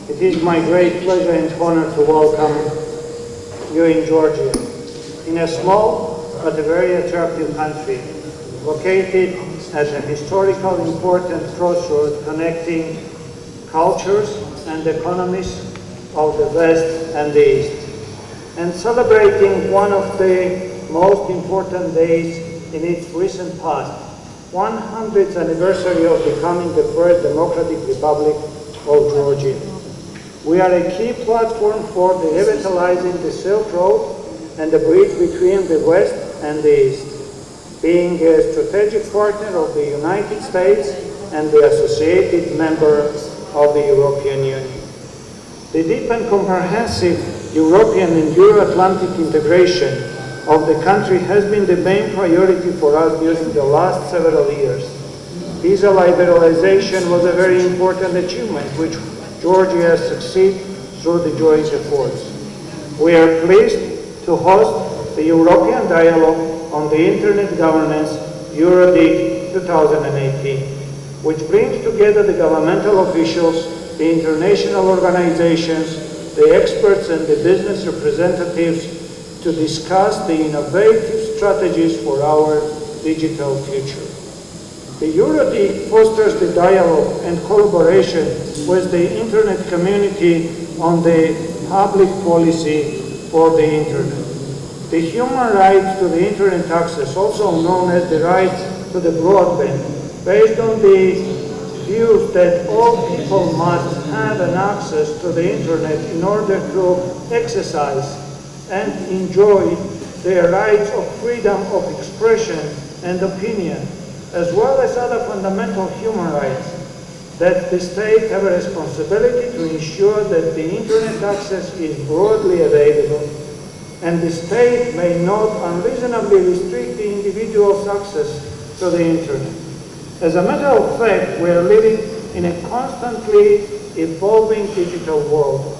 It is my great pleasure and honor to welcome you in Georgia, in a small but a very attractive country, located at a historical important crossroad connecting cultures and economies of the West and the East, and celebrating one of the most important days in its recent past, 100th anniversary of becoming the first democratic republic of Georgia. We are a key platform for revitalizing the Silk Road and the bridge between the West and the East, being a strategic partner of the United States and the associated member of the European Union. The deep and comprehensive European and Euro-Atlantic integration of the country has been the main priority for us during the last several years. Visa liberalization was a very important achievement which Georgia has succeeded through the joint efforts. We are pleased to host the European Dialogue on the Internet Governance EuroDIG 2018, which brings together the governmental officials, the international organizations, the experts and the business representatives to discuss the innovative strategies for our digital future. The EuroDIG fosters the dialogue and collaboration with the Internet community on the public policy for the Internet. The human right to the Internet access, also known as the right to the broadband, based on the views that all people must have an access to the Internet in order to exercise and enjoy their rights of freedom of expression and opinion, as well as other fundamental human rights, that the state have a responsibility to ensure that the Internet access is broadly available, and the state may not unreasonably restrict the individual's access to the Internet. As a matter of fact, we are living in a constantly evolving digital world,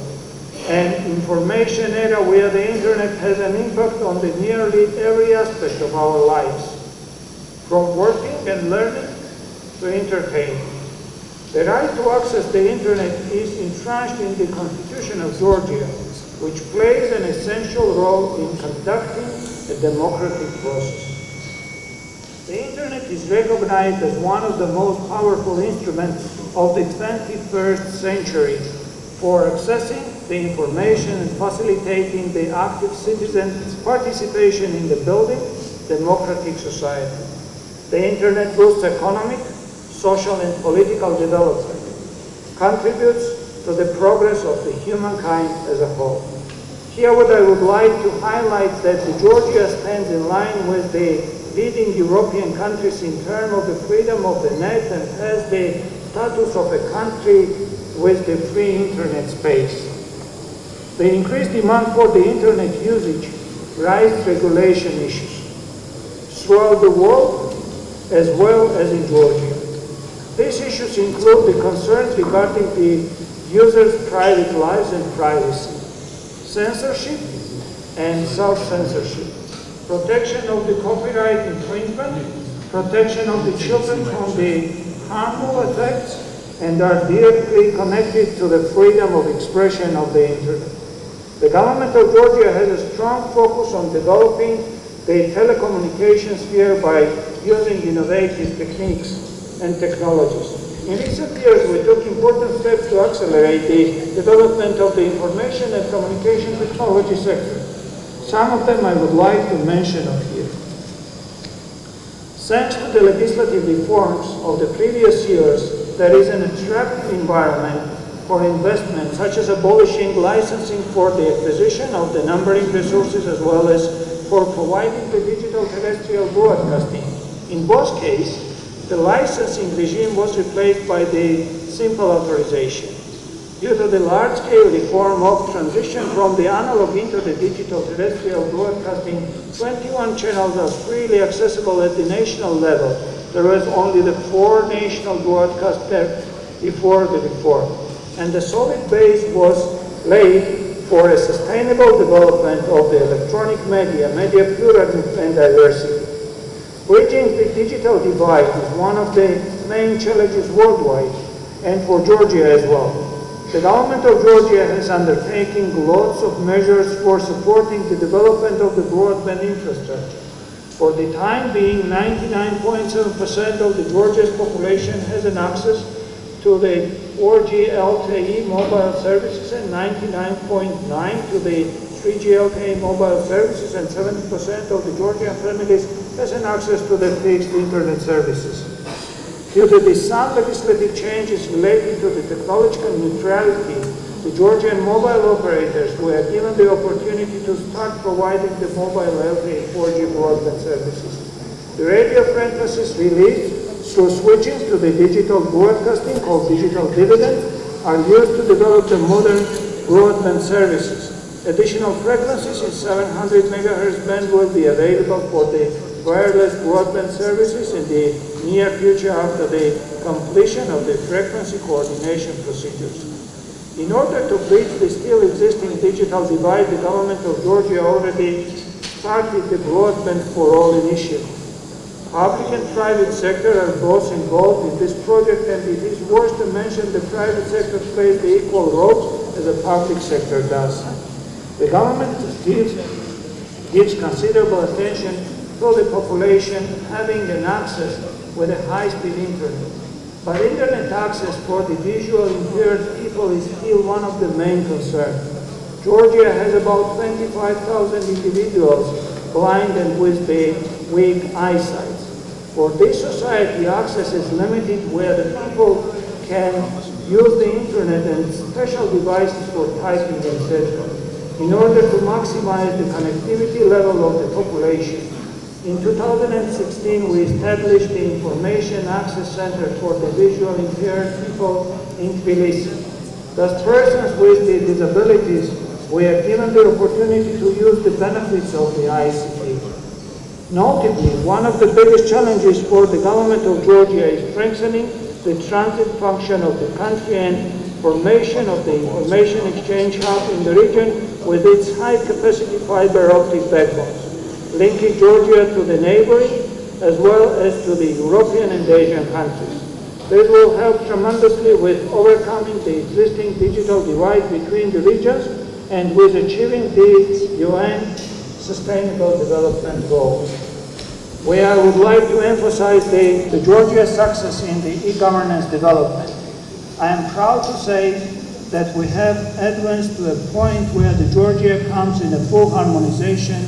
an information era where the Internet has an impact on the nearly every aspect of our lives, from working and learning to entertaining. The right to access the Internet is entrenched in the Constitution of Georgia, which plays an essential role in conducting a democratic process. The Internet is recognized as one of the most powerful instruments of the 21st century for accessing the information and facilitating the active citizen participation in the building democratic society. The Internet boosts economic, social and political development, contributes to the progress of the humankind as a whole. Here what I would like to highlight that Georgia stands in line with the leading European countries in terms of the freedom of the net and has the status of a country with the free Internet space. The increased demand for the Internet usage raises regulation issues throughout the world as well as in Georgia. These issues include the concerns regarding the user's private lives and privacy, censorship and self-censorship, protection of the copyright infringement, protection of the children from the harmful effects, and are directly connected to the freedom of expression of the Internet. The government of Georgia has a strong focus on developing the telecommunications sphere by using innovative techniques and technologies. In recent years, we took important steps to accelerate the development of the information and communication technology sector. Some of them I would like to mention here. Thanks to the legislative reforms of the previous years, there is an attractive environment for investment, such as abolishing licensing for the acquisition of the numbering resources as well as for providing the digital terrestrial broadcasting. In both cases, the licensing regime was replaced by the simple authorization. Due to the large-scale reform of transition from the analog into the digital terrestrial broadcasting, 21 channels are freely accessible at the national level. There was only the 4 national broadcasters before the reform, and the solid base was laid for a sustainable development of the electronic media pluralism and diversity. Bridging the digital divide is one of the main challenges worldwide, and for Georgia as well. The government of Georgia has undertaken lots of measures for supporting the development of the broadband infrastructure. For the time being, 99.7% of the Georgia's population has an access to the 4G LTE mobile services and 99.9% to the 3G LTE mobile services, and 70% of the Georgian families has an access to the fixed internet services. Due to the some legislative changes related to the technological neutrality, the Georgian mobile operators were given the opportunity to start providing the mobile LTE 4G broadband services. The radio frequencies released through switching to the digital broadcasting called digital dividend are used to develop the modern broadband services. Additional frequencies in 700 MHz band will be available for the wireless broadband services in the near future after the completion of the frequency coordination procedures. In order to bridge the still existing digital divide, the government of Georgia already started the Broadband for All initiative. Public and private sector are both involved in this project, and it is worth to mention the private sector plays the equal role as the public sector does. The government gives considerable attention to the population having an access with a high-speed internet. But internet access for the visually impaired people is still one of the main concerns. Georgia has about 25,000 individuals blind and with the weak eyesight. For this society, access is limited where the people can use the internet and special devices for typing, etc. in order to maximize the connectivity level of the population. In 2016, we established the Information Access Center for the Visually Impaired People in Tbilisi. Thus, persons with the disabilities were given the opportunity to use the benefits of the ICT. Notably, one of the biggest challenges for the government of Georgia is strengthening the transit function of the country and formation of the information exchange hub in the region with its high-capacity fiber optic backbones, linking Georgia to the neighboring as well as to the European and Asian countries. This will help tremendously with overcoming the existing digital divide between the regions and with achieving the UN Sustainable Development Goals. Where I would like to emphasize the Georgia's success in the e-governance development. I am proud to say that we have advanced to a point where the Georgia comes in a full harmonization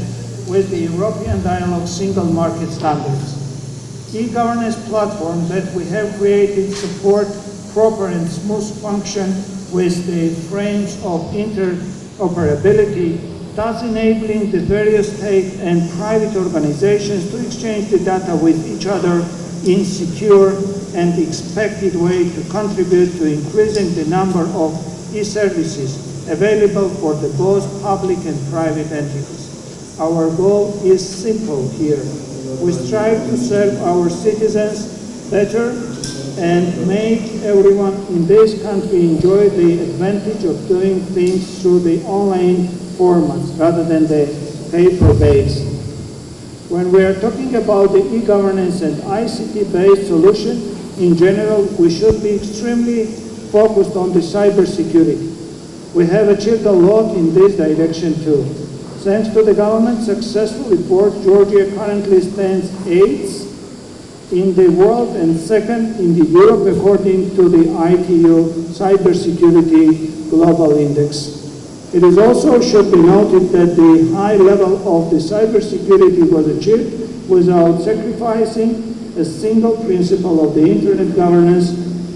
with the European Dialogue Single Market Standards. E-governance platform that we have created support proper and smooth function with the frames of interoperability, thus enabling the various state and private organizations to exchange the data with each other in secure and expected way to contribute to increasing the number of e-services available for the both public and private entities. Our goal is simple here. We strive to serve our citizens better and make everyone in this country enjoy the advantage of doing things through the online formats rather than the paper-based. When we are talking about the e-governance and ICT-based solution, in general, we should be extremely focused on the cybersecurity. We have achieved a lot in this direction too. Thanks to the government's successful report, Georgia currently stands 8th in the world and 2nd in the Europe according to the ITU Cybersecurity Global Index. It is also should be noted that the high level of the cybersecurity was achieved without sacrificing a single principle of the internet governance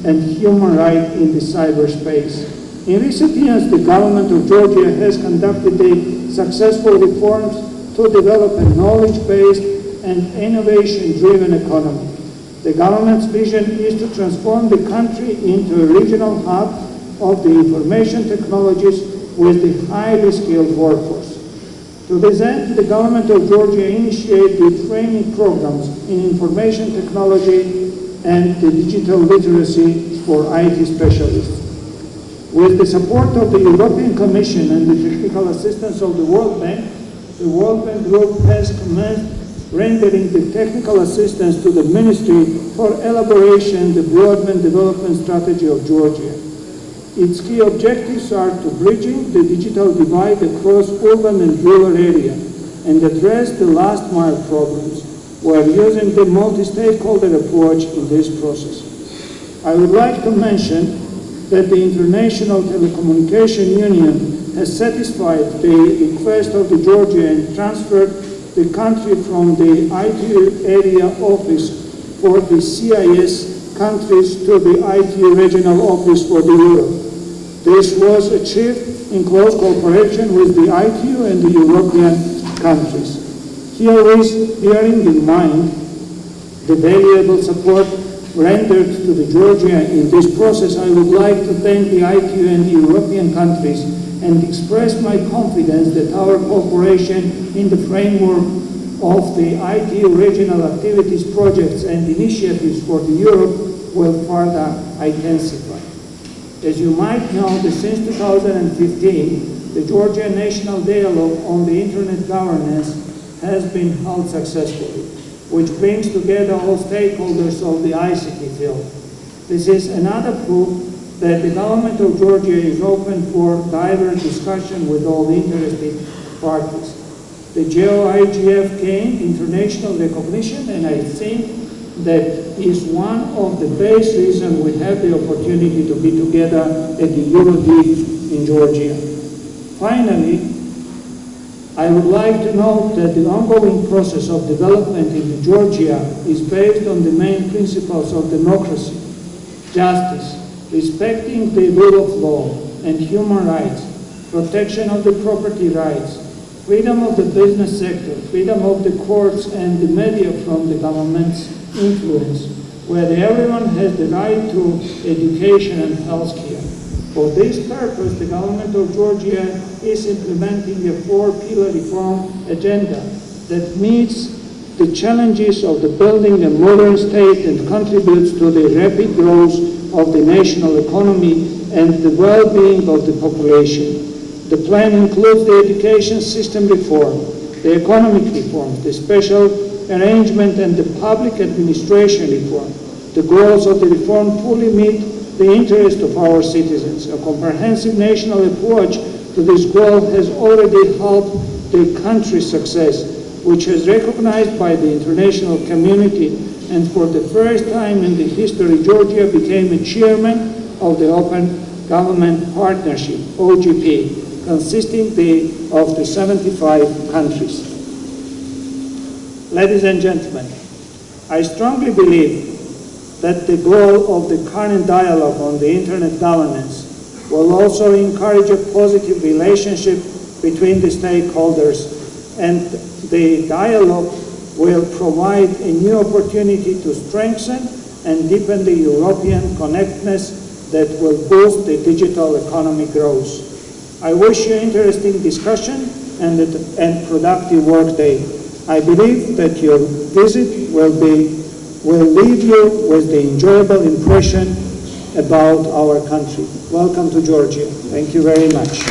and human right in the cyberspace. In recent years, the government of Georgia has conducted the successful reforms to develop a knowledge-based and innovation-driven economy. The government's vision is to transform the country into a regional hub of the information technologies with the highly skilled workforce. To this end, the government of Georgia initiated the training programs in information technology and the digital literacy for IT specialists. With the support of the European Commission and the technical assistance of the World Bank Group has commenced rendering the technical assistance to the Ministry for elaboration of the broadband development strategy of Georgia. Its key objectives are to bridging the digital divide across urban and rural areas and address the last mile problems. We are using the multi-stakeholder approach in this process. I would like to mention that the International Telecommunication Union has satisfied the request of Georgia and transferred the country from the IT area office for the CIS countries to the IT regional office for the Europe. This was achieved in close cooperation with the ITU and the European countries. Bearing in mind the valuable support rendered to the Georgia in this process, I would like to thank the ITU and the European countries and express my confidence that our cooperation in the framework of the ITU regional activities, projects and initiatives for the Europe will further intensify. As you might know, since 2015, the Georgia National Dialogue on the Internet Governance has been held successfully, which brings together all stakeholders of the ICT field. This is another proof that the government of Georgia is open for diverse discussion with all interested parties. The GeoIGF gained international recognition, and I think that is one of the best reasons we have the opportunity to be together at the EuroDIG in Georgia. Finally, I would like to note that the ongoing process of development in Georgia is based on the main principles of democracy, justice, respecting the rule of law and human rights, protection of the property rights, freedom of the business sector, freedom of the courts and the media from the government's influence, where everyone has the right to education and health care. For this purpose, the government of Georgia is implementing a 4-pillar reform agenda that meets the challenges of the building a modern state and contributes to the rapid growth of the national economy and the well-being of the population. The plan includes the education system reform, the economic reform, the special arrangement and the public administration reform. The goals of the reform fully meet the interest of our citizens. A comprehensive national approach to this goal has already helped the country's success, which is recognized by the international community, and for the first time in the history, Georgia became a chairman of the Open Government Partnership, OGP, consisting of the 75 countries. Ladies and gentlemen, I strongly believe that the goal of the current dialogue on the Internet governance will also encourage a positive relationship between the stakeholders, and the dialogue will provide a new opportunity to strengthen and deepen the European connectedness that will boost the digital economic growth. I wish you interesting discussion and productive work day. I believe that your visit will leave you with the enjoyable impression about our country. Welcome to Georgia. Thank you very much.